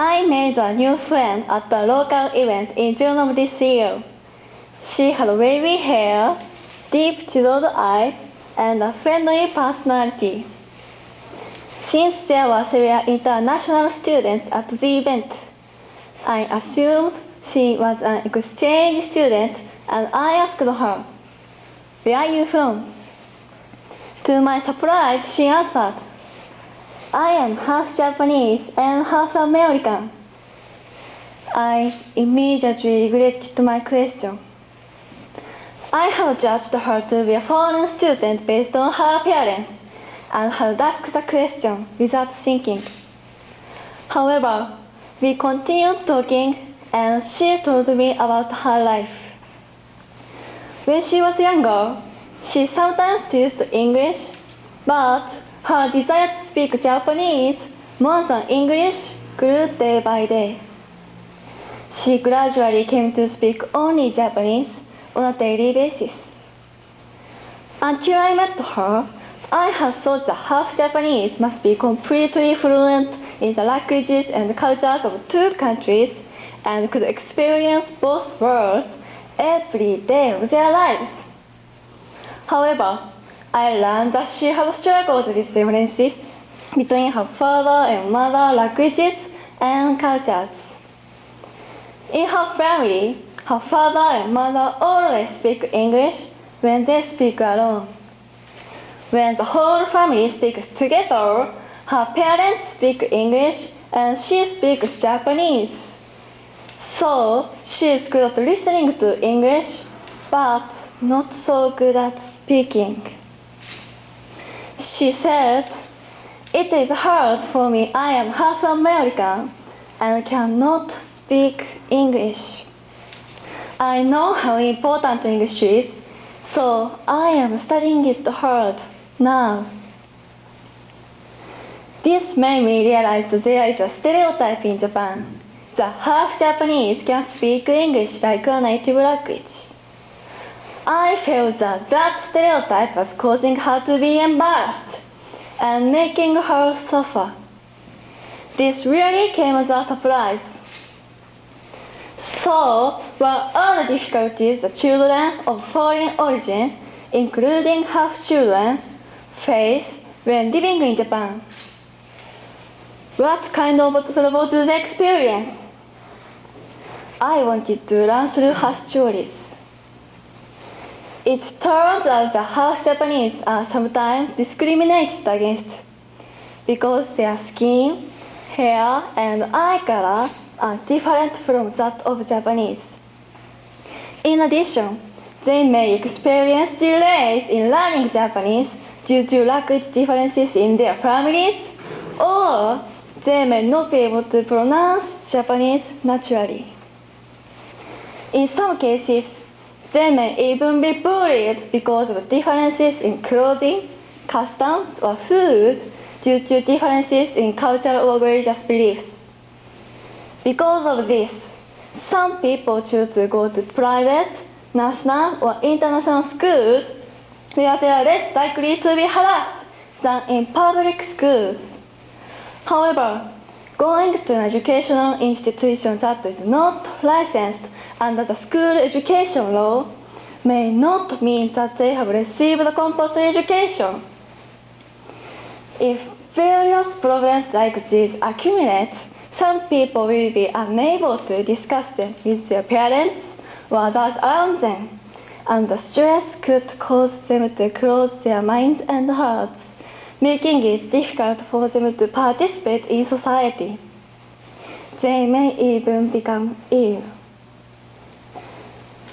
I made a new friend at a local event in June of this year. She had wavy hair, deep chiseled eyes, and a friendly personality. Since there were several international students at the event, I assumed she was an exchange student and I asked her, "Where are you from?" To my surprise, she answered, "I am half Japanese and half American." I immediately regretted my question. I had judged her to be a foreign student based on her appearance and had asked the question without thinking. However, we continued talking and she told me about her life. When she was younger, she sometimes used English, but her desire to speak Japanese more than English grew day by day. She gradually came to speak only Japanese on a daily basis. Until I met her, I had thought that half Japanese must be completely fluent in the languages and cultures of two countries and could experience both worlds every day of their lives. However, I learned that she had struggled with differences between her father and mother languages and cultures. In her family, her father and mother always speak English when they speak alone. When the whole family speaks together, her parents speak English and she speaks Japanese. So she is good at listening to English, but not so good at speaking. She said, "It is hard for me. I am half American and cannot speak English. I know how important English is, so I am studying it hard now." This made me realize that there is a stereotype in Japan that half Japanese can speak English like a native language. I felt that that stereotype was causing her to be embarrassed and making her suffer. This really came as a surprise. So, what are the difficulties the children of foreign origin, including half-children, face when living in Japan? What kind of trouble do they experience? I wanted to learn through her stories. It turns out that half Japanese are sometimes discriminated against because their skin, hair, and eye color are different from that of Japanese. In addition, they may experience delays in learning Japanese due to language differences in their families, or they may not be able to pronounce Japanese naturally. In some cases, they may even be bullied because of differences in clothing, customs, or food due to differences in cultural or religious beliefs. Because of this, some people choose to go to private, national, or international schools where they are less likely to be harassed than in public schools. However, going to an educational institution that is not licensed under the school education law may not mean that they have received a compulsory education. If various problems like these accumulate, some people will be unable to discuss them with their parents or others around them, and the stress could cause them to close their minds and hearts, making it difficult for them to participate in society. They may even become ill.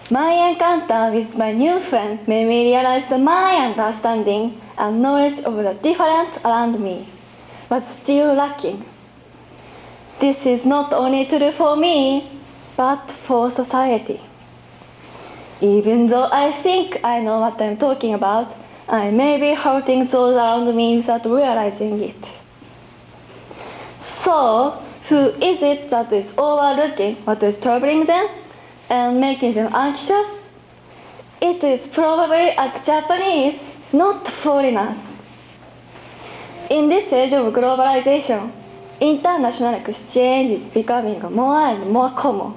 My encounter with my new friend made me realize that my understanding and knowledge of the different around me was still lacking. This is not only true for me, but for society. Even though I think I know what I'm talking about, I may be hurting those around me without realizing it. So, who is it that is overlooking what is troubling them and making them anxious? It is probably us Japanese, not foreigners. In this age of globalization, international exchange is becoming more and more common.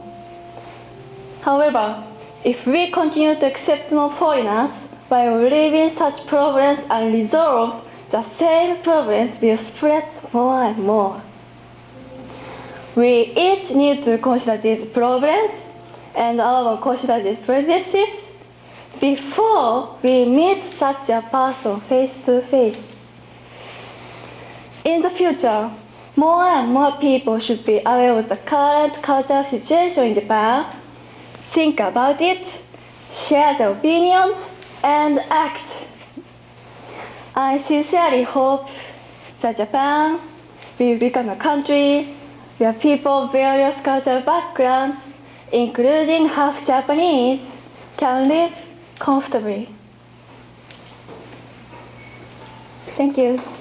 However, if we continue to accept more foreigners while leaving such problems unresolved, the same problems will spread more and more. We each need to consider these problems and our consider these prejudices before we meet such a person face to face. In the future, more and more people should be aware of the current cultural situation in Japan, think about it, share their opinions, and act. I sincerely hope that Japan will become a country where people of various cultural backgrounds, including half Japanese, can live comfortably. Thank you.